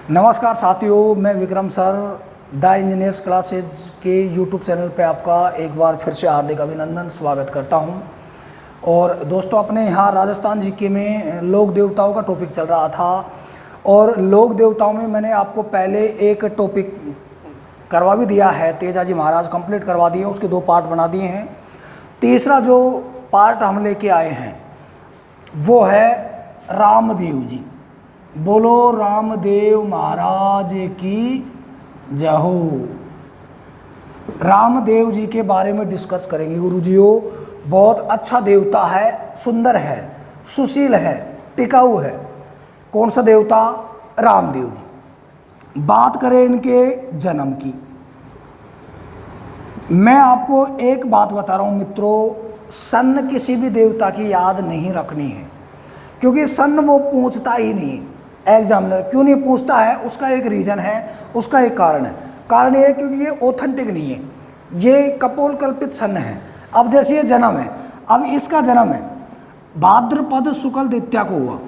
नमस्कार साथियों, मैं Vikram sir the engineers classes के यूट्यूब चैनल पे आपका एक बार फिर से हार्दिक अभिनंदन स्वागत करता हूं। और दोस्तों, अपने यहाँ राजस्थान जीके में लोक देवताओं का टॉपिक चल रहा था और लोक देवताओं में मैंने आपको पहले एक टॉपिक करवा भी दिया है, तेजाजी महाराज कंप्लीट करवा दिए, उसके 2 पार्ट बना दिए हैं। तीसरा जो पार्ट हम लेके आए हैं वो है रामदेव जी। बोलो रामदेव महाराज की जय हो। रामदेव जी के बारे में डिस्कस करेंगे गुरुजियों। बहुत अच्छा देवता है, सुंदर है, सुशील है, टिकाऊ है। कौन सा देवता? रामदेव जी। बात करें इनके जन्म की, मैं आपको एक बात बता रहा हूं मित्रों, सन किसी भी देवता की याद नहीं रखनी है, क्योंकि सन वो पूछता ही नहीं। एग्जामिनर क्यों नहीं पूछता है, उसका एक रीज़न है, उसका एक कारण है। कारण ये क्योंकि ये ऑथेंटिक नहीं है, ये कपोल कल्पित सन है। अब जैसे ये जन्म है, अब इसका जन्म है भाद्रपद शुक्ल द्वितीया को हुआ।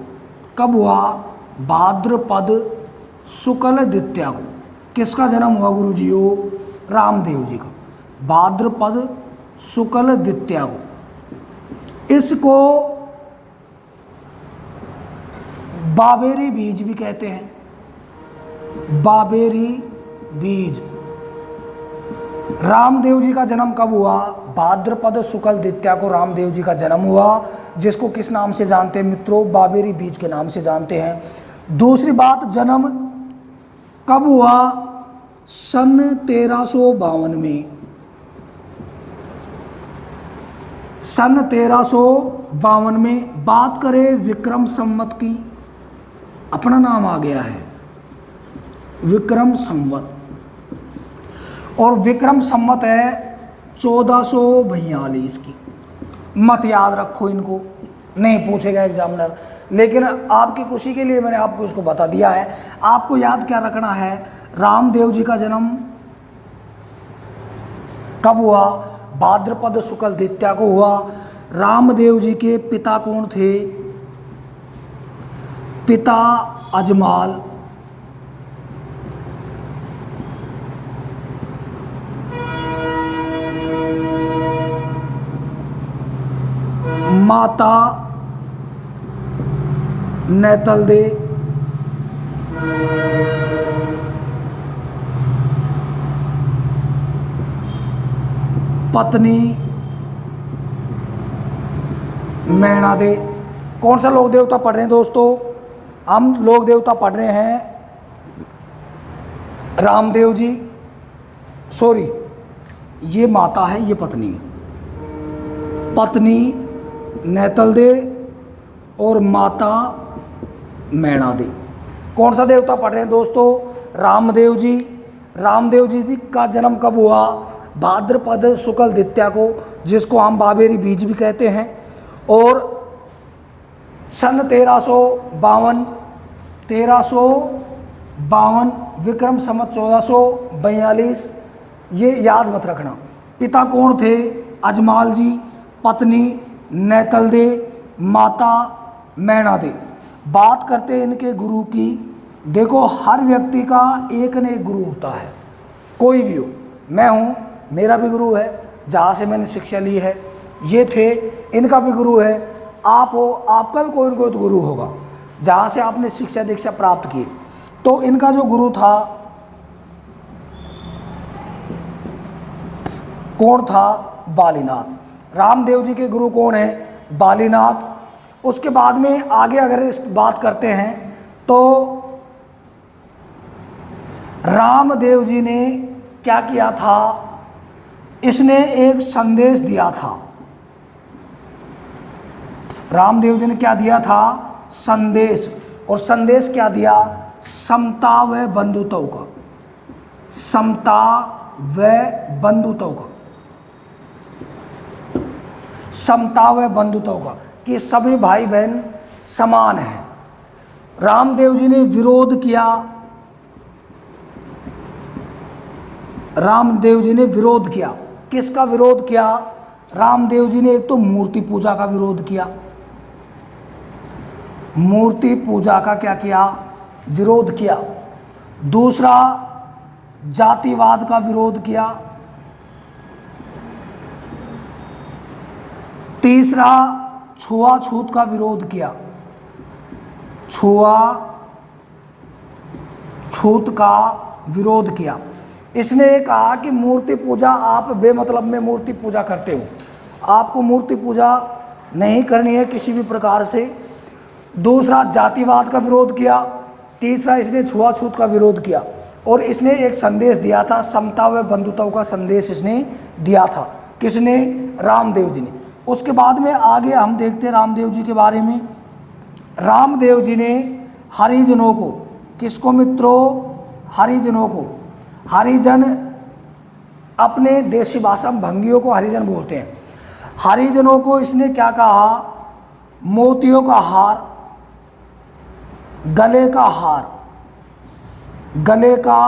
कब हुआ? भाद्रपद शुक्ल द्वितीया को। किसका जन्म हुआ गुरुजियों? रामदेव जी का, भाद्रपद शुक्ल द्वितीया को। इसको बाबेरी बीज भी कहते हैं, बाबेरी बीज। रामदेव जी का जन्म कब हुआ? भाद्रपद शुक्ल द्वितीया को रामदेव जी का जन्म हुआ, जिसको किस नाम से जानते हैं मित्रों? बाबेरी बीज के नाम से जानते हैं। दूसरी बात, जन्म कब हुआ? सन 1352 में। सन 1352 में। बात करें विक्रम संवत की, अपना नाम आ गया है विक्रम संवत, और विक्रम संवत है 1442 की। मत याद रखो, इनको नहीं पूछेगा एग्जामिनर, लेकिन आपकी खुशी के लिए मैंने आपको इसको बता दिया है। आपको याद क्या रखना है? रामदेव जी का जन्म कब हुआ? भाद्रपद शुक्ल द्वितीया को हुआ। रामदेव जी के पिता कौन थे? पिता अजमाल, माता नेतलदे, पत्नी मैणादे। कौन सा लोक देवता पढ़ रहे हैं दोस्तों? हम लोक देवता पढ़ रहे हैं रामदेव जी। सॉरी, ये माता है, ये पत्नी है। पत्नी नेतलदे और माता मैणादे। कौन सा देवता पढ़ रहे हैं दोस्तों? रामदेव जी। रामदेव जी का जन्म कब हुआ? भाद्रपद शुक्ल द्वितीया को, जिसको हम बाबेरी बीज भी कहते हैं। और सन 1352 विक्रम संवत 1442। ये याद मत रखना। पिता कौन थे? अजमाल जी, पत्नी नेतलदे, माता मैणादे। बात करते हैं इनके गुरु की। देखो, हर व्यक्ति का एक न एक गुरु होता है, कोई भी हो। मैं हूँ, मेरा भी गुरु है, जहाँ से मैंने शिक्षा ली है। ये थे, इनका भी गुरु है। आप हो, आपका भी कोई न कोई तो गुरु होगा, जहाँ से आपने शिक्षा दीक्षा प्राप्त की। तो इनका जो गुरु था, कौन था? बालीनाथ। रामदेव जी के गुरु कौन है? बालीनाथ। उसके बाद में आगे अगर इस बात करते हैं तो रामदेव जी ने क्या किया था? इसने एक संदेश दिया था। रामदेव जी ने क्या दिया था? संदेश। और संदेश क्या दिया? समता व बंधुत्व का। समता व बंधुत्व का। समता व बंधुत्व का, कि सभी भाई बहन समान हैं। रामदेव जी ने विरोध किया। रामदेव जी ने विरोध किया। किसका विरोध किया? रामदेव जी ने एक तो मूर्ति पूजा का विरोध किया। मूर्ति पूजा का क्या किया? विरोध किया। दूसरा जातिवाद का विरोध किया, तीसरा छुआछूत का विरोध किया, छुआछूत का विरोध किया। इसने कहा कि मूर्ति पूजा आप बेमतलब में मूर्ति पूजा करते हो, आपको मूर्ति पूजा नहीं करनी है किसी भी प्रकार से। दूसरा जातिवाद का विरोध किया, तीसरा इसने छुआछूत का विरोध किया और इसने एक संदेश दिया था, समता व बंधुत्व का संदेश इसने दिया था। किसने? रामदेव जी ने। उसके बाद में आगे हम देखते हैं रामदेव जी के बारे में। रामदेव जी ने हरिजनों को, किसको मित्रों? हरिजनों को, हरिजन अपने देशी भाषा में भंगियों को हरिजन बोलते हैं। हरिजनों को इसने क्या कहा? मोतियों का हार, गले का हार, गले का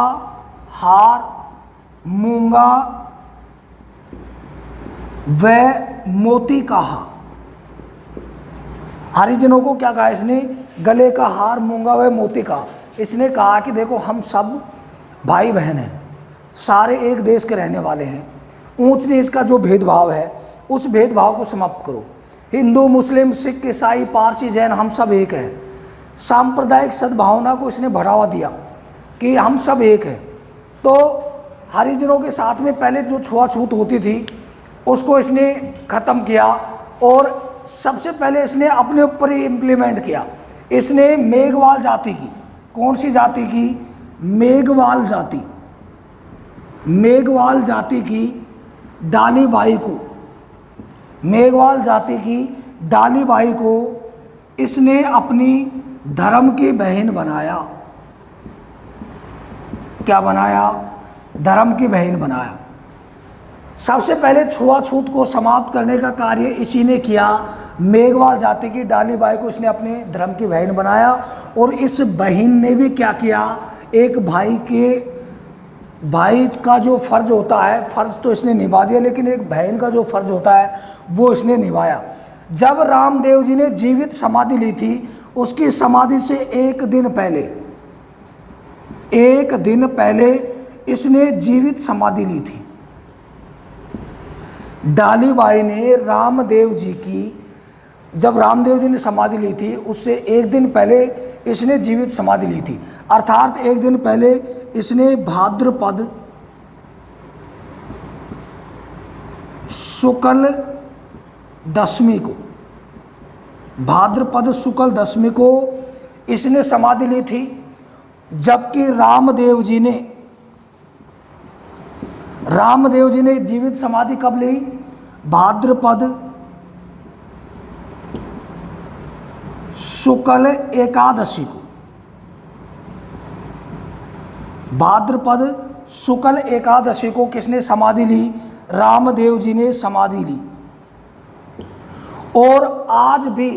हार, मूंगा व मोती का हार। हरिजनों को क्या कहा इसने? गले का हार, मूंगा व मोती का। इसने कहा कि देखो हम सब भाई बहन हैं, सारे एक देश के रहने वाले हैं। ऊंच नीच का जो भेदभाव है उस भेदभाव को समाप्त करो। हिंदू, मुस्लिम, सिख, ईसाई, पारसी, जैन, हम सब एक हैं। सांप्रदायिक सद्भावना को इसने बढ़ावा दिया कि हम सब एक हैं। तो हरिजनों के साथ में पहले जो छुआछूत होती थी उसको इसने ख़त्म किया और सबसे पहले इसने अपने ऊपर ही इम्प्लीमेंट किया। इसने मेघवाल जाति की, कौन सी जाति की? मेघवाल जाति, मेघवाल जाति की डाली बाई को, मेघवाल जाति की डाली बाई को इसने अपनी धर्म की बहन बनाया। क्या बनाया? धर्म की बहन बनाया। सबसे पहले छुआछूत को समाप्त करने का कार्य इसी ने किया। मेघवाल जाति की डाली बाई को इसने अपने धर्म की बहन बनाया और इस बहन ने भी क्या किया? एक भाई का जो फर्ज होता है, फर्ज तो इसने निभा दिया, लेकिन एक बहन का जो फर्ज होता है वो इसने निभाया। जब रामदेव जी ने जीवित समाधि ली थी, उसकी समाधि से एक दिन पहले इसने जीवित समाधि ली थी। डाली बाई ने रामदेव जी की, जब रामदेव जी ने समाधि ली थी उससे एक दिन पहले इसने जीवित समाधि ली थी। अर्थात एक दिन पहले इसने भाद्रपद शुक्ल दशमी को, भाद्रपद शुक्ल दशमी को इसने समाधि ली थी। जबकि रामदेव जी ने जीवित समाधि कब ली? भाद्रपद शुक्ल एकादशी को, भाद्रपद शुक्ल एकादशी को किसने समाधि ली? रामदेव जी ने समाधि ली। और आज भी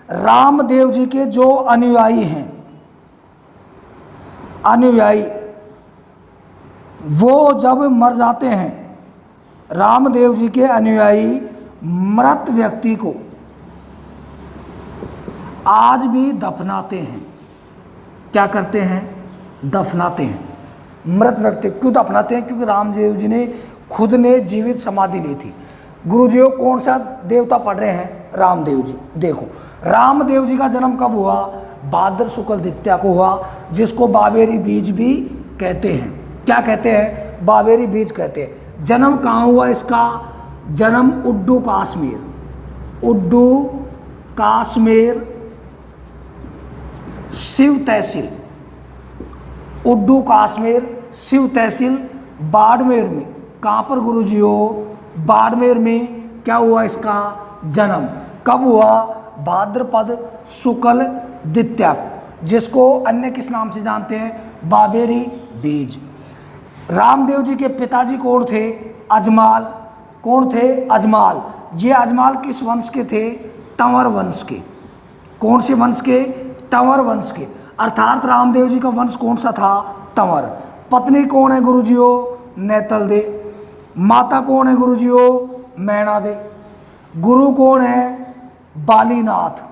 रामदेव जी के जो अनुयायी हैं, वो जब मर जाते हैं, रामदेव जी के अनुयायी मृत व्यक्ति को आज भी दफनाते हैं। क्या करते हैं? दफनाते हैं। मृत व्यक्ति क्यों दफनाते हैं? क्योंकि रामदेव जी ने खुद ने जीवित समाधि ली थी। गुरुजियों, कौन सा देवता पढ़ रहे हैं? रामदेव जी। देखो, रामदेव जी का जन्म कब हुआ? भाद्र शुक्ल द्वितीया को हुआ, जिसको बाबेरी बीज भी कहते हैं। क्या कहते हैं? बाबेरी बीज कहते हैं। जन्म कहाँ हुआ इसका? जन्म उड्डू काश्मीर शिव तहसील, उड्डू काश्मीर शिव तहसील बाड़मेर में। कहाँ पर गुरुजियों? बाड़मेर में। क्या हुआ इसका जन्म? कब हुआ? भाद्रपद शुक्ल द्वितीया को, जिसको अन्य किस नाम से जानते हैं? बाबेरी बीज। रामदेव जी के पिताजी कौन थे? अजमाल। कौन थे? अजमाल। ये अजमाल किस वंश के थे? तंवर वंश के। कौन से वंश के? तंवर वंश के। अर्थात रामदेव जी का वंश कौन सा था? तंवर। पत्नी कौन है गुरुजियों? नेतल दे। माता कौन है गुरुजियों? मैणा दे। गुरु कौन है? बालीनाथ।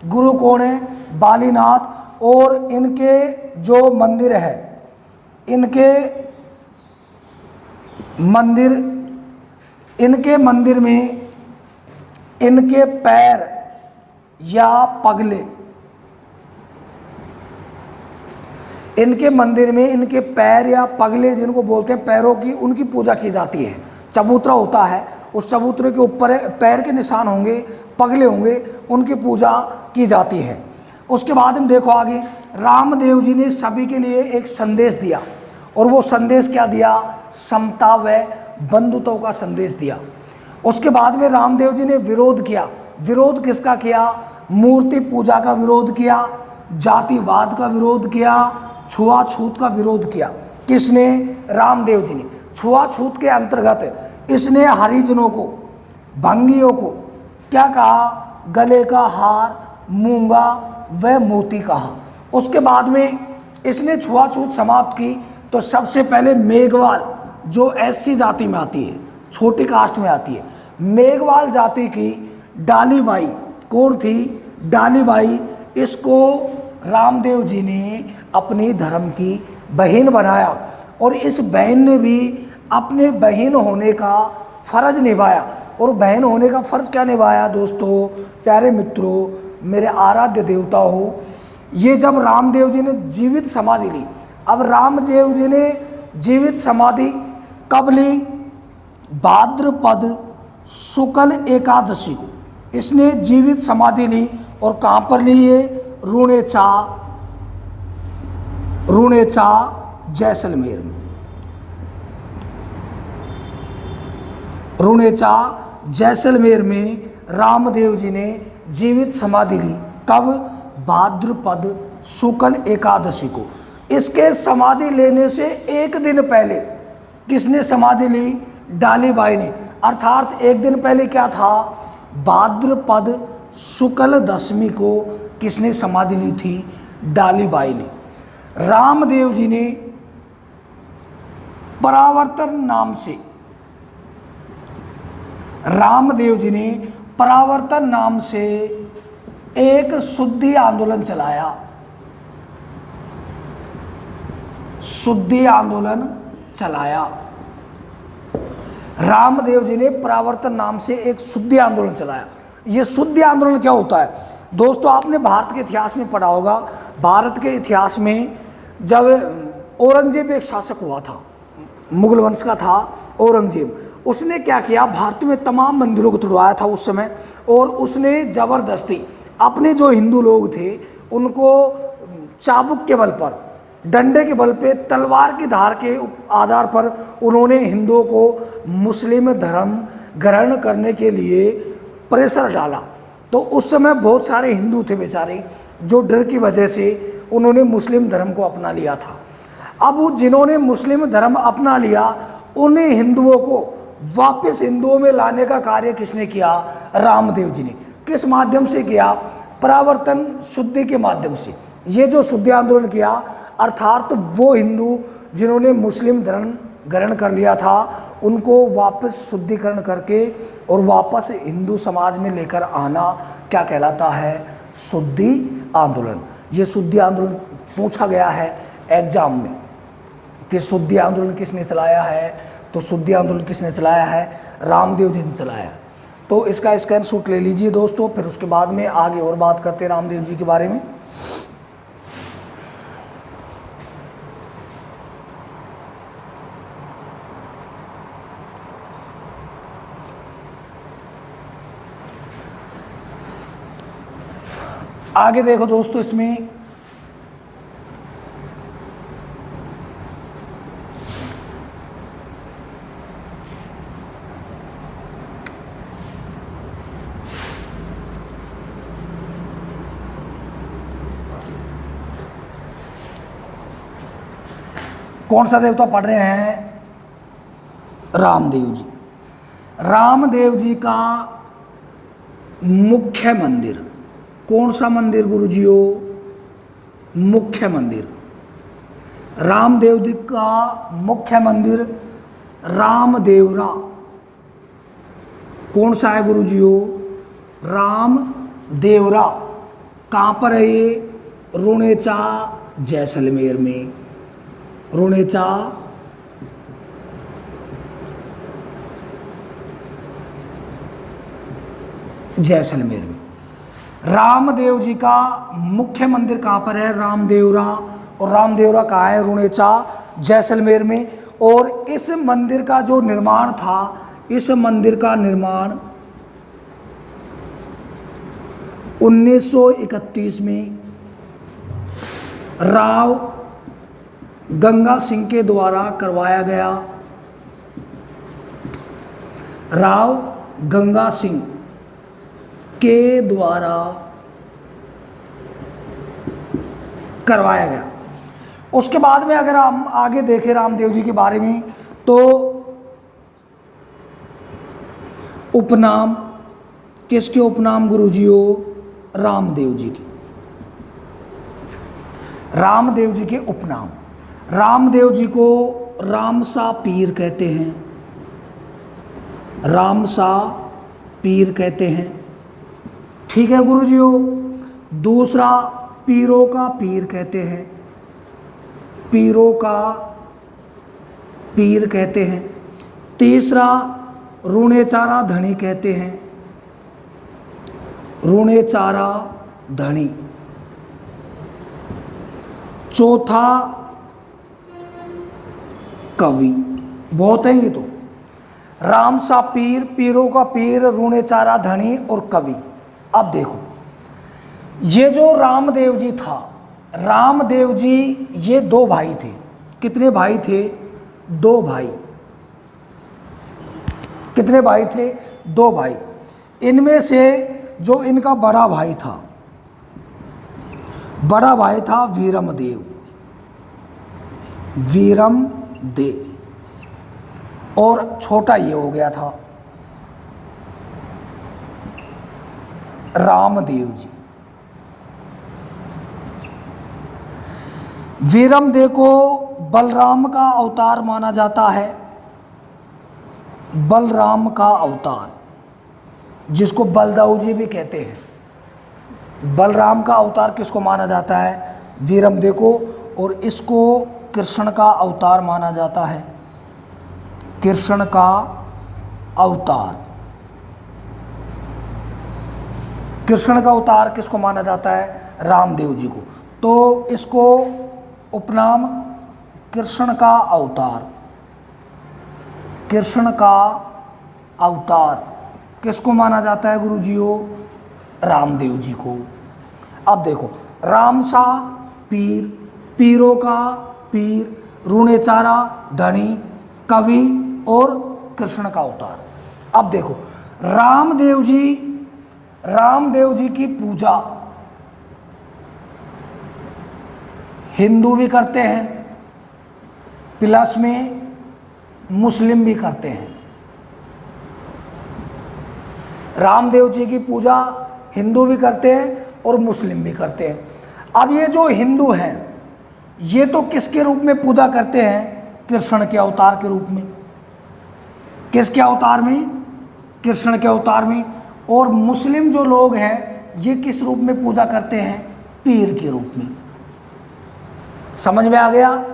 गुरु कौन है? बालीनाथ। और इनके जो मंदिर है, इनके मंदिर में इनके पैर या पगले, इनके मंदिर में इनके पैर या पगले जिनको बोलते हैं पैरों की, उनकी पूजा की जाती है। चबूतरा होता है, उस चबूतरे के ऊपर पैर के निशान होंगे, पगले होंगे, उनकी पूजा की जाती है। उसके बाद हम देखो आगे, रामदेव जी ने सभी के लिए एक संदेश दिया, और वो संदेश क्या दिया? समता व बंधुत्व का संदेश दिया। उसके बाद में रामदेव जी ने विरोध किया। विरोध किसका किया? मूर्ति पूजा का विरोध किया, जातिवाद का विरोध किया, छुआछूत का विरोध किया। किसने? रामदेव जी ने। छुआछूत के अंतर्गत इसने हरिजनों को, भंगियों को क्या कहा? गले का हार, मूंगा व मोती कहा। उसके बाद में इसने छुआछूत समाप्त की। तो सबसे पहले मेघवाल, जो एससी जाति में आती है, छोटी कास्ट में आती है, मेघवाल जाति की डालीबाई, कौन थी? डालीबाई। इसको रामदेव जी ने अपनी धर्म की बहन बनाया, और इस बहन ने भी अपने बहन होने का फ़र्ज निभाया। और बहन होने का फ़र्ज क्या निभाया दोस्तों, प्यारे मित्रों, मेरे आराध्य देवता हो, ये जब रामदेव जी ने जीवित समाधि ली। अब रामदेव जी ने जीवित समाधि कब ली? भाद्रपद शुक्ल एकादशी को इसने जीवित समाधि ली। और कहाँ पर ली ये? रुणेचा जैसलमेर में। रुणेचा जैसलमेर में रामदेव जी ने जीवित समाधि ली। कब? भाद्रपद शुक्ल एकादशी को। इसके समाधि लेने से एक दिन पहले किसने समाधि ली? डालीबाई ने। अर्थात एक दिन पहले क्या था? भाद्रपद शुक्ल दशमी को किसने समाधि ली थी? डालीबाई ने। रामदेव जी ने परावर्तन नाम से एक शुद्धि आंदोलन चलाया। रामदेव जी ने परावर्तन नाम से एक शुद्धि आंदोलन चलाया। ये शुद्धि आंदोलन क्या होता है दोस्तों? आपने भारत के इतिहास में पढ़ा होगा। भारत के इतिहास में जब औरंगजेब एक शासक हुआ था, मुगल वंश का था औरंगजेब, उसने क्या किया? भारत में तमाम मंदिरों को तुड़वाया था उस समय, और उसने ज़बरदस्ती अपने जो हिंदू लोग थे उनको चाबुक के बल पर, डंडे के बल पे, तलवार की धार के आधार पर उन्होंने हिंदुओं को मुस्लिम धर्म ग्रहण करने के लिए प्रेशर डाला। तो उस समय बहुत सारे हिंदू थे बेचारे, जो डर की वजह से उन्होंने मुस्लिम धर्म को अपना लिया था। अब जिन्होंने मुस्लिम धर्म अपना लिया, उन्हें हिंदुओं को वापस हिंदुओं में लाने का कार्य किसने किया? रामदेव जी ने। किस माध्यम से किया? परावर्तन शुद्धि के माध्यम से। ये जो शुद्धि आंदोलन किया, अर्थात वो हिंदू जिन्होंने मुस्लिम धर्म ग्रहण कर लिया था, उनको वापस शुद्धिकरण करके और वापस हिंदू समाज में लेकर आना क्या कहलाता है? शुद्धि आंदोलन। ये शुद्धि आंदोलन पूछा गया है एग्जाम में कि शुद्धि आंदोलन किसने चलाया है? तो शुद्धि आंदोलन किसने चलाया है? रामदेव जी ने चलाया है। तो इसका स्क्रीनशॉट ले लीजिए दोस्तों, फिर उसके बाद में आगे और बात करते हैं रामदेव जी के बारे में। आगे देखो दोस्तों, इसमें कौन सा देवता पढ़ रहे हैं? रामदेव जी। रामदेव जी का मुख्य मंदिर कौन सा मंदिर गुरुजियों? मुख्य मंदिर। रामदेव जी का मुख्य मंदिर रामदेवरा। कौन सा है गुरुजियों? रामदेवरा। कहाँ पर है ये? रुणेचा जैसलमेर में। रुणेचा जैसलमेर में। रामदेव जी का मुख्य मंदिर कहाँ पर है? रामदेवरा। और रामदेवरा कहाँ है? रुणेचा जैसलमेर में। और इस मंदिर का जो निर्माण था, इस मंदिर का निर्माण 1931 में राव गंगा सिंह के द्वारा करवाया गया। राव गंगा सिंह के द्वारा करवाया गया। उसके बाद में अगर हम आगे देखें रामदेव जी के बारे में, तो उपनाम, किसके उपनाम गुरुजियों? रामदेव जी के। रामदेव जी के उपनाम। रामदेव जी को रामसा पीर कहते हैं। रामसा पीर कहते हैं, ठीक है गुरुजियों। दूसरा, पीरों का पीर कहते हैं। पीरों का पीर कहते हैं। तीसरा, रुणेचारा धनी कहते हैं। रुणेचारा धनी। चौथा, कवि। बहुत है ये तो। रामसा पीर, पीरों का पीर, रुणेचारा धनी और कवि। अब देखो, ये जो रामदेव जी था, रामदेव जी ये दो भाई थे। कितने भाई थे? दो भाई। कितने भाई थे? दो भाई। इनमें से जो इनका बड़ा भाई था, बड़ा भाई था वीरमदेव। वीरमदेव। और छोटा ये हो गया था रामदेव जी। वीरमदेव को बलराम का अवतार माना जाता है। बलराम का अवतार, जिसको बलदाऊ जी भी कहते हैं। बलराम का अवतार किसको माना जाता है? वीरमदेव को। और इसको कृष्ण का अवतार माना जाता है। कृष्ण का अवतार। कृष्ण का अवतार किसको माना जाता है? रामदेव जी को। तो इसको उपनाम कृष्ण का अवतार। कृष्ण का अवतार किसको माना जाता है गुरुजियों? रामदेव जी को। अब देखो, रामसा पीर, पीरों का पीर, रुणेचारा धनी, कवि और कृष्ण का अवतार। अब देखो, रामदेव जी की पूजा हिंदू भी करते हैं, प्लस में मुस्लिम भी करते हैं। रामदेव जी की पूजा हिंदू भी करते हैं और मुस्लिम भी करते हैं। अब ये जो हिंदू हैं, ये तो किसके रूप में पूजा करते हैं? कृष्ण के अवतार के रूप में। किसके अवतार में? कृष्ण के अवतार में। और मुस्लिम जो लोग हैं, ये किस रूप में पूजा करते हैं? पीर के रूप में। समझ में आ गया?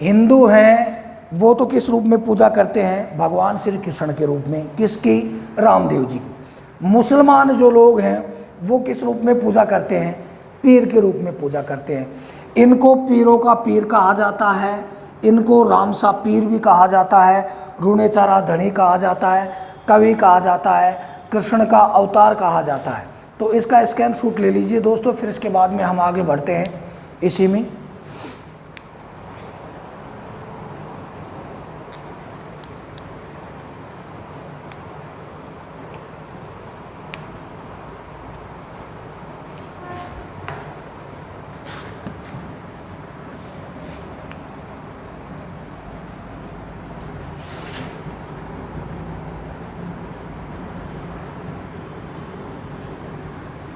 हिंदू हैं वो तो किस रूप में पूजा करते हैं? भगवान श्री कृष्ण के रूप में। किसकी? रामदेव जी की। मुसलमान जो लोग हैं वो किस रूप में पूजा करते हैं? पीर के रूप में पूजा करते हैं। इनको पीरों का पीर कहा जाता है। इनको रामसा पीर भी कहा जाता है, रुणेचारा धनी कहा जाता है, कवि कहा जाता है, कृष्ण का अवतार कहा जाता है। तो इसका स्कैन शूट ले लीजिए दोस्तों, फिर इसके बाद में हम आगे बढ़ते हैं इसी में।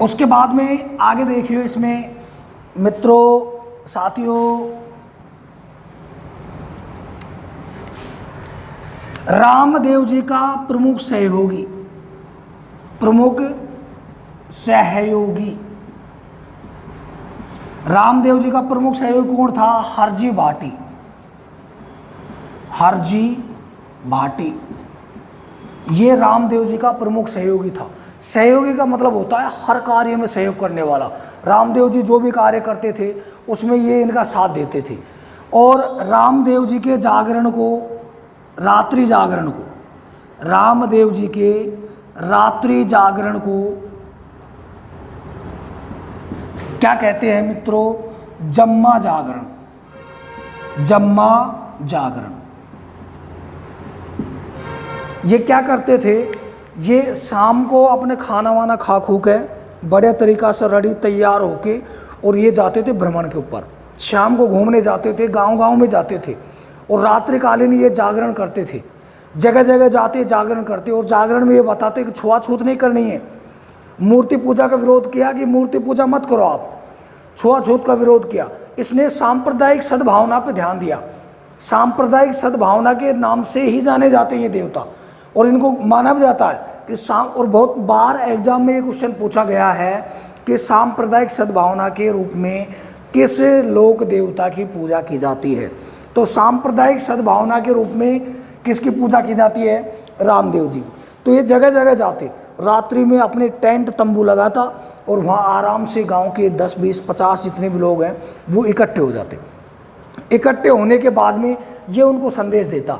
उसके बाद में आगे देखिए, इसमें मित्रों साथियों, रामदेव जी का प्रमुख सहयोगी रामदेव जी का प्रमुख सहयोगी कौन था? हरजी भाटी। हरजी भाटी ये रामदेव जी का प्रमुख सहयोगी था। सहयोगी का मतलब होता है हर कार्य में सहयोग करने वाला। रामदेव जी जो भी कार्य करते थे उसमें ये इनका साथ देते थे। और रामदेव जी के जागरण को, रात्रि जागरण को, रामदेव जी के रात्रि जागरण को क्या कहते हैं मित्रों? जम्मा जागरण। जम्मा जागरण। ये क्या करते थे? ये शाम को अपने खाना वाना खा खू के बड़े तरीक़ा से रेडी तैयार होके और ये जाते थे भ्रमण के ऊपर। शाम को घूमने जाते थे, गांव-गांव में जाते थे और रात्रिकालीन ये जागरण करते थे। जगह जगह जाते जागरण करते और जागरण में ये बताते कि छुआछूत नहीं करनी है। मूर्ति पूजा का विरोध किया कि मूर्ति पूजा मत करो आप, छुआछूत का विरोध किया। इसने सांप्रदायिक सद्भावना पर ध्यान दिया। सांप्रदायिक सद्भावना के नाम से ही जाने जाते हैं ये देवता और इनको माना भी जाता है कि और बहुत बार एग्जाम में ये क्वेश्चन पूछा गया है कि सांप्रदायिक सद्भावना के रूप में किस लोक देवता की पूजा की जाती है? तो सांप्रदायिक सद्भावना के रूप में किसकी पूजा की जाती है? रामदेव जी की। तो ये जगह जगह जाते, रात्रि में अपने टेंट तंबू लगाता और वहाँ आराम से गांव के 10, 20, 50 जितने भी लोग हैं वो इकट्ठे हो जाते। इकट्ठे होने के बाद में ये उनको संदेश देता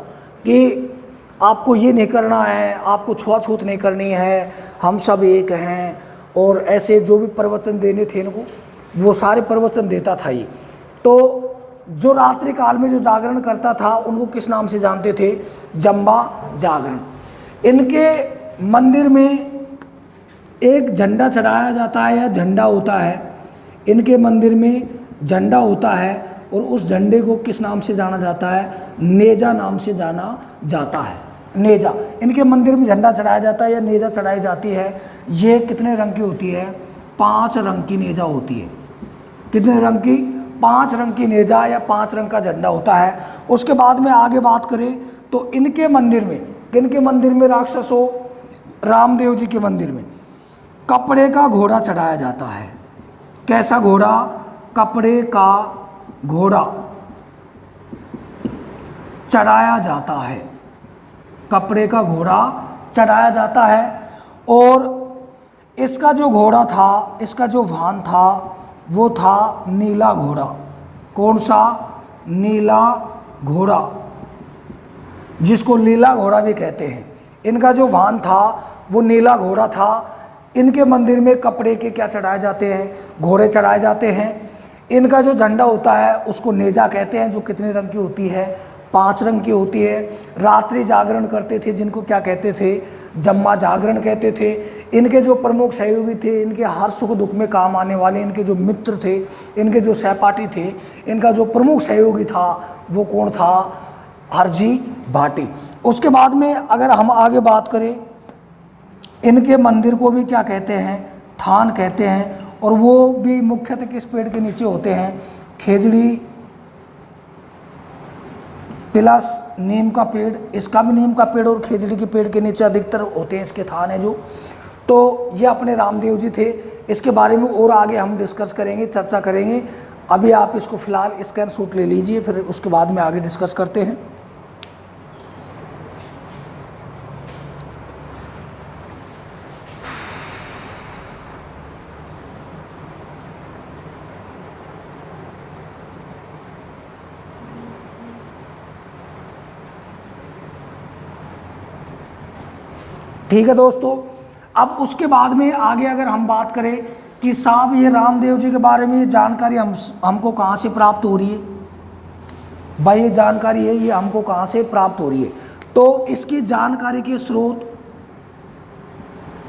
कि आपको ये नहीं करना है, आपको छुआछूत नहीं करनी है, हम सब एक हैं। और ऐसे जो भी प्रवचन देने थे इनको, वो सारे प्रवचन देता था ये। तो जो रात्रि काल में जो जागरण करता था उनको किस नाम से जानते थे? जम्बा जागरण। इनके मंदिर में एक झंडा चढ़ाया जाता है या झंडा होता है। इनके मंदिर में झंडा होता है और उस झंडे को किस नाम से जाना जाता है? नेजा नाम से जाना जाता है। नेजा। इनके मंदिर में झंडा चढ़ाया जाता है या नेजा चढ़ाई जाती है। ये कितने रंग की होती है? 5 रंग की नेजा होती है। कितने रंग की? 5 रंग की नेजा या 5 रंग का झंडा होता है। उसके बाद में आगे बात करें तो इनके मंदिर में, किनके मंदिर में राक्षसों? रामदेव जी के मंदिर में कपड़े का घोड़ा चढ़ाया जाता है। कैसा घोड़ा? कपड़े का घोड़ा चढ़ाया जाता है। कपड़े का घोड़ा चढ़ाया जाता है। और इसका जो घोड़ा था, इसका जो वाहन था वो था नीला घोड़ा। कौन सा? नीला घोड़ा, जिसको लीला घोड़ा भी कहते हैं। इनका जो वाहन था वो नीला घोड़ा था। इनके मंदिर में कपड़े के क्या चढ़ाए जाते हैं? घोड़े चढ़ाए जाते हैं। इनका जो झंडा होता है उसको नेजा कहते हैं, जो कितने रंग की होती है? 5 रंग की होती है। रात्रि जागरण करते थे जिनको क्या कहते थे? जम्मा जागरण कहते थे। इनके जो प्रमुख सहयोगी थे, इनके हर सुख दुख में काम आने वाले इनके जो मित्र थे, इनके जो सहपाठी थे, इनका जो प्रमुख सहयोगी था वो कौन था? हरजी भाटी। उसके बाद में अगर हम आगे बात करें, इनके मंदिर को भी क्या कहते हैं? थान कहते हैं। और वो भी मुख्यतः किस पेड़ के नीचे होते हैं? खेजड़ी प्लस नीम का पेड़। इसका भी नीम का पेड़ और खेजड़ी के पेड़ के नीचे अधिकतर होते हैं इसके थान है जो। तो ये अपने रामदेव जी थे। इसके बारे में और आगे हम डिस्कस करेंगे, चर्चा करेंगे। अभी आप इसको फ़िलहाल स्कैन शॉट ले लीजिए, फिर उसके बाद में आगे डिस्कस करते हैं। ठीक है दोस्तों, अब उसके बाद में आगे अगर हम बात करें कि साहब ये रामदेव जी के बारे में ये जानकारी हमको कहाँ से प्राप्त हो रही है? भाई ये जानकारी है, ये हमको कहाँ से प्राप्त हो रही है? तो इसकी जानकारी के स्रोत,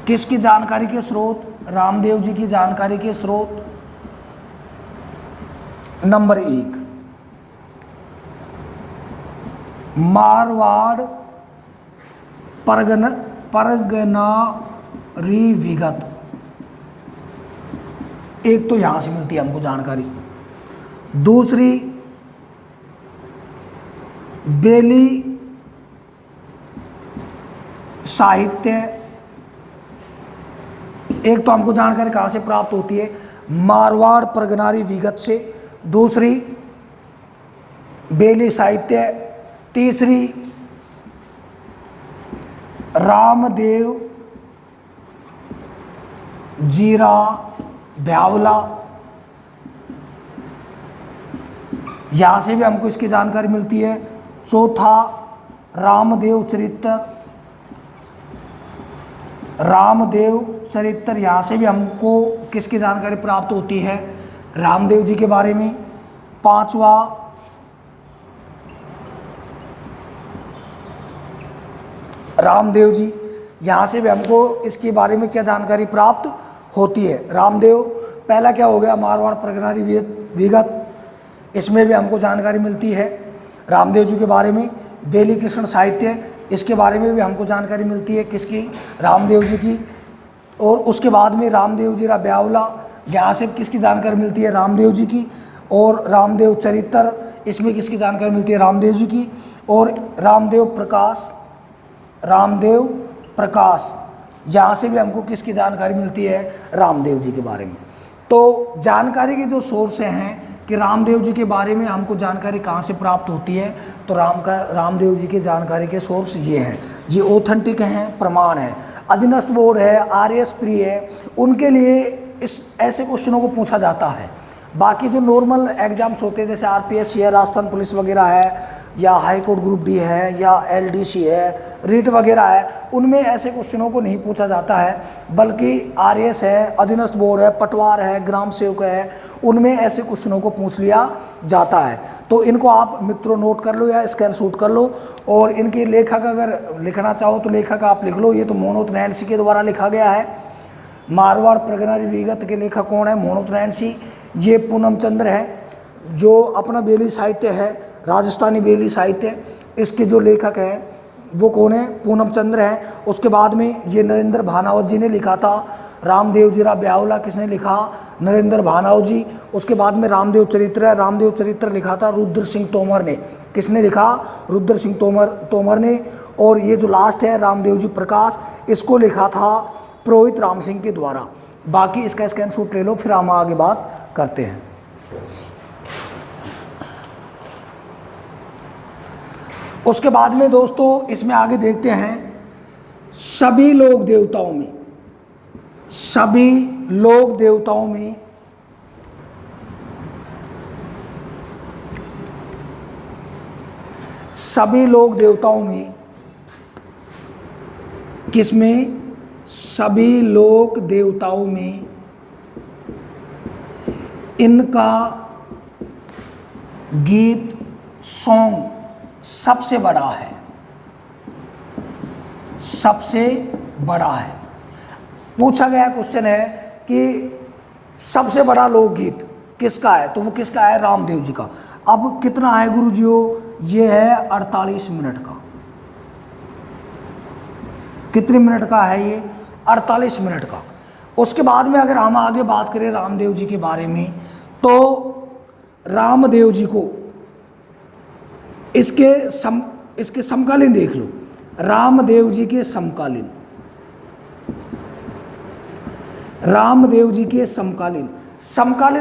किसकी जानकारी के स्रोत? रामदेव जी की जानकारी के स्रोत। नंबर 1, मारवाड़ परगनारी विगत। एक तो यहां से मिलती है हमको जानकारी। दूसरी, बेली साहित्य एक तो हमको जानकारी कहाँ से प्राप्त होती है, मारवाड़ प्रगनारी विगत से, दूसरी बेली साहित्य, तीसरी रामदेव जीरा ब्यावला, यहाँ से भी हमको इसकी जानकारी मिलती है। चौथा रामदेव चरित्र, यहाँ से भी हमको किसकी जानकारी प्राप्त होती है, रामदेव जी के बारे में। पांचवा रामदेव जी, यहाँ से भी हमको इसके बारे में क्या जानकारी प्राप्त होती है। रामदेव पहला क्या हो गया, मारवाड़ प्रगनारी विगत, इसमें भी हमको जानकारी मिलती है रामदेव जी के बारे में। बेली कृष्ण साहित्य, इसके बारे में भी हमको जानकारी मिलती है, किसकी, रामदेव जी की। और उसके बाद में रामदेव जीरा ब्यावला, यहाँ से किसकी जानकारी मिलती है, रामदेव जी की। और रामदेव चरित्र, इसमें किसकी जानकारी मिलती है, रामदेव जी की। और रामदेव प्रकाश, यहाँ से भी हमको किसकी जानकारी मिलती है, रामदेव जी के बारे में। तो जानकारी के जो सोर्स हैं कि रामदेव जी के बारे में हमको जानकारी कहाँ से प्राप्त होती है, तो रामदेव जी के जानकारी के सोर्स ये हैं, ये ऑथेंटिक हैं, प्रमाण है। अधीनस्थ बोर्ड है, आरएएस प्री है, उनके लिए इस ऐसे क्वेश्चनों को पूछा जाता है। बाकी जो नॉर्मल एग्जाम्स होते हैं जैसे आरपीएस है, राजस्थान पुलिस वगैरह है, या हाई कोर्ट ग्रुप डी है, या एलडीसी है, रीट वगैरह है, उनमें ऐसे क्वेश्चनों को नहीं पूछा जाता है। बल्कि आरएएस है, अधीनस्थ बोर्ड है, पटवार है, ग्राम सेवक है, उनमें ऐसे क्वेश्चनों को पूछ लिया जाता है। तो इनको आप मित्रों नोट कर लो या स्कैन शूट कर लो। और इनके लेखक अगर लिखना चाहो तो लेखक आप लिख लो, ये तो मोनोत नैन्सी के द्वारा लिखा गया है। मारवाड़ प्रगनारी विगत के लेखक कौन है, मोनोत नैन्सी। ये पूनम चंद्र है, जो अपना बेली साहित्य है, राजस्थानी बेली साहित्य, इसके जो लेखक हैं वो कौन है, पूनम चंद्र है। उसके बाद में ये नरेंद्र भानावत जी ने लिखा था। रामदेव जीरा ब्यावला किसने लिखा, नरेंद्र भानावत जी। उसके बाद में रामदेव चरित्र है, रामदेव चरित्र लिखा था रुद्र सिंह तोमर ने। किसने लिखा, रुद्र सिंह तोमर ने। और ये जो लास्ट है रामदेव जी प्रकाश, इसको लिखा था पुरोहित राम सिंह के द्वारा। बाकी इसका स्कैन शॉट ले लो, फिर हम आगे बात करते हैं। उसके बाद में दोस्तों इसमें आगे देखते हैं, सभी लोक देवताओं में किसमें, सभी लोक देवताओं में इनका गीत सॉन्ग सबसे बड़ा है, पूछा गया क्वेश्चन है कि सबसे बड़ा लोकगीत किसका है, तो वो किसका है, रामदेव जी का। अब कितना है गुरुजियों, ये है 48 मिनट का। कितने मिनट का है ये, 48 मिनट का। उसके बाद में अगर हम आगे बात करें रामदेव जी के बारे में, तो रामदेव जी को इसके समकालीन देख लो। रामदेव जी के समकालीन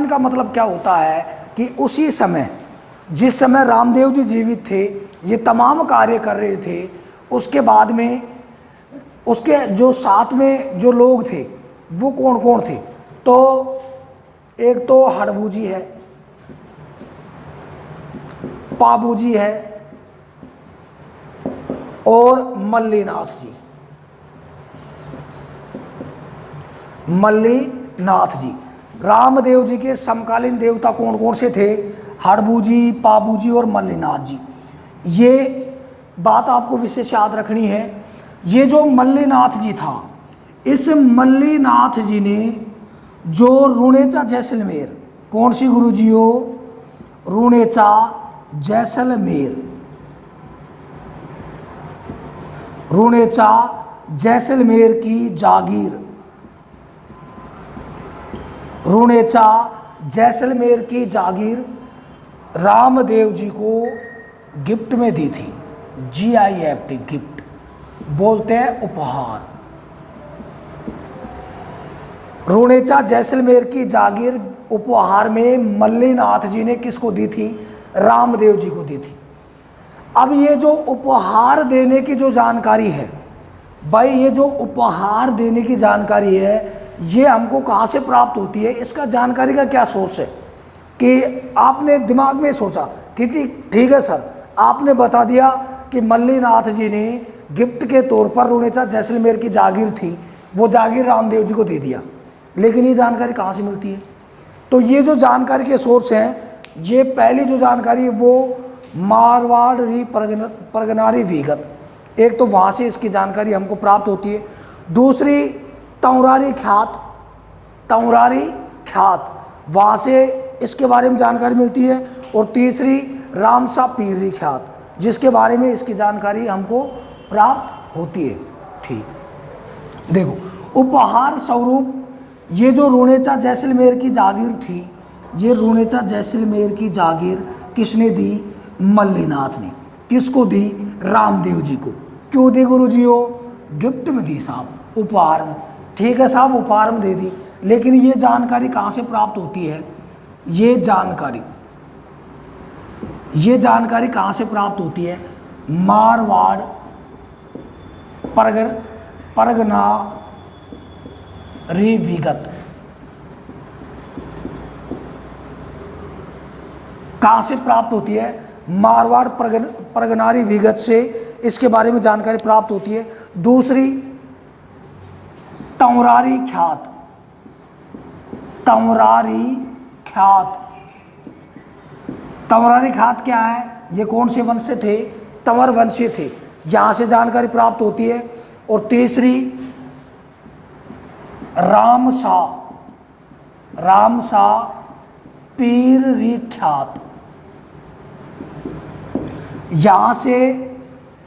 का मतलब क्या होता है कि उसी समय, जिस समय रामदेव जी जीवित थे, ये तमाम कार्य कर रहे थे, उसके बाद में उसके जो साथ में जो लोग थे वो कौन कौन थे, तो एक तो हड़बू जी है, पाबू जी है और मल्लीनाथ जी। रामदेव जी के समकालीन देवता कौन कौन से थे, हड़बू जी, पाबू जी और मल्लीनाथ जी। ये बात आपको विशेष याद रखनी है। ये जो मल्लीनाथ जी था, इस मल्लीनाथ जी ने जो रुणेचा जैसलमेर, कौन सी गुरु जी हो, रुणेचा जैसलमेर की जागीर, रुणेचा जैसलमेर की जागीर रामदेव जी को गिफ्ट में दी थी। GIFT गिफ्ट बोलते हैं, उपहार। रूणेचा जैसलमेर की जागीर उपहार में मल्लीनाथ जी ने किसको दी थी? रामदेव जी को दी थी। अब ये जो उपहार देने की जो जानकारी है भाई, ये जो उपहार देने की जानकारी है ये हमको कहाँ से प्राप्त होती है? इसका जानकारी का क्या सोर्स है? कि आपने दिमाग में सोचा कि ठीक है सर, आपने बता दिया कि मल्लीनाथ जी ने गिफ्ट के तौर पर रूणेचा जैसलमेर की जागीर थी, वो जागीर रामदेव जी को दे दिया, लेकिन ये जानकारी कहाँ से मिलती है? तो ये जो जानकारी के सोर्स हैं, ये पहली जो जानकारी है वो मारवाड़ री परगनारी विगत, एक तो वहाँ से इसकी जानकारी हमको प्राप्त होती है। दूसरी तंवरारी ख्यात वहाँ से इसके बारे में जानकारी मिलती है। और तीसरी रामसा पीरी ख्यात, जिसके बारे में इसकी जानकारी हमको प्राप्त होती है। ठीक, देखो उपहार स्वरूप ये जो रूणेचा जैसलमेर की जागीर थी, ये रूणेचा जैसलमेर की जागीर किसने दी? मल्लीनाथ ने। किसको दी? रामदेव जी को। क्यों दी गुरुजियो? गिफ्ट में दी साहब, उपहार में। ठीक है साहब, उपहार में दे दी, लेकिन ये जानकारी कहाँ से प्राप्त होती है? ये जानकारी कहाँ से प्राप्त होती है? मारवाड़ परगनारी विगत। कहाँ से प्राप्त होती है? मारवाड़ परगनारी विगत से इसके बारे में जानकारी प्राप्त होती है। दूसरी तंवरारी ख्यात क्या है? ये कौन से वंश से थे? तंवर वंश से थे, यहाँ से जानकारी प्राप्त होती है। और तीसरी रामसा पीरी ख्यात, यहाँ से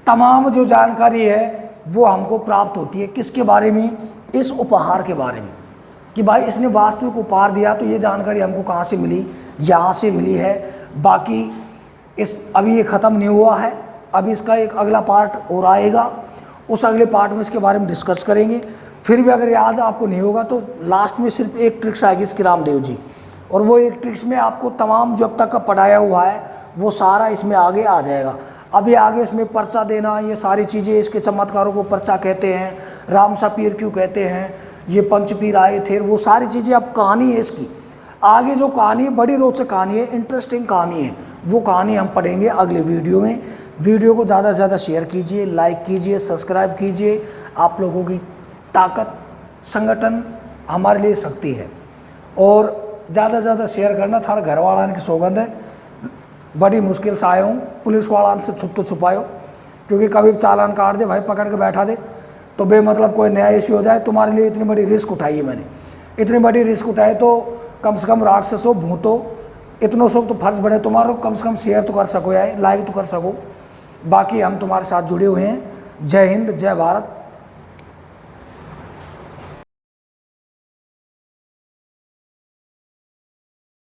तमाम जो जानकारी है वो हमको प्राप्त होती है। किसके बारे में? इस उपहार के बारे में, कि भाई इसने वास्तविक उपहार दिया। तो ये जानकारी हमको कहाँ से मिली? यहाँ से मिली है। बाकी अभी ये ख़त्म नहीं हुआ है, अभी इसका एक अगला पार्ट और आएगा, उस अगले पार्ट में इसके बारे में डिस्कस करेंगे। फिर भी अगर याद आपको नहीं होगा तो लास्ट में सिर्फ एक ट्रिक्स आएगी इसकी रामदेव जी, और वो एक ट्रिक्स में आपको तमाम जो अब तक का पढ़ाया हुआ है वो सारा इसमें आगे आ जाएगा। अभी आगे इसमें पर्चा देना, ये सारी चीज़ें, इसके चमत्कारों को पर्चा कहते हैं, रामसा पीर क्यों कहते हैं, ये पंचपीर आए थे, वो सारी चीज़ें अब कहानी है इसकी। आगे जो कहानी है बड़ी रोचक कहानी है, इंटरेस्टिंग कहानी है, वो कहानी हम पढ़ेंगे अगले वीडियो में। वीडियो को ज़्यादा से ज़्यादा शेयर कीजिए, लाइक कीजिए, सब्सक्राइब कीजिए। आप लोगों की ताकत संगठन हमारे लिए शक्ति है, और ज़्यादा से ज़्यादा शेयर करना। थार घर वाला की सौगंध है, बड़ी मुश्किल से आया हूँ, पुलिस वाला से छुप तो छुपायो, क्योंकि कभी चालान काट दे भाई, पकड़ के बैठा दे तो बेमतलब कोई नया इश्यू हो जाए। तुम्हारे लिए इतनी बड़ी रिस्क उठाई है मैंने, इतनी बड़ी रिस्क उठाए तो कम से कम राक्षसों भूतों इतनों सो तो फर्ज बढ़े तुम्हारा, कम से कम शेयर तो कर सको, यार लाइक तो कर सको। बाकी हम तुम्हारे साथ जुड़े हुए हैं। जय हिंद, जय भारत।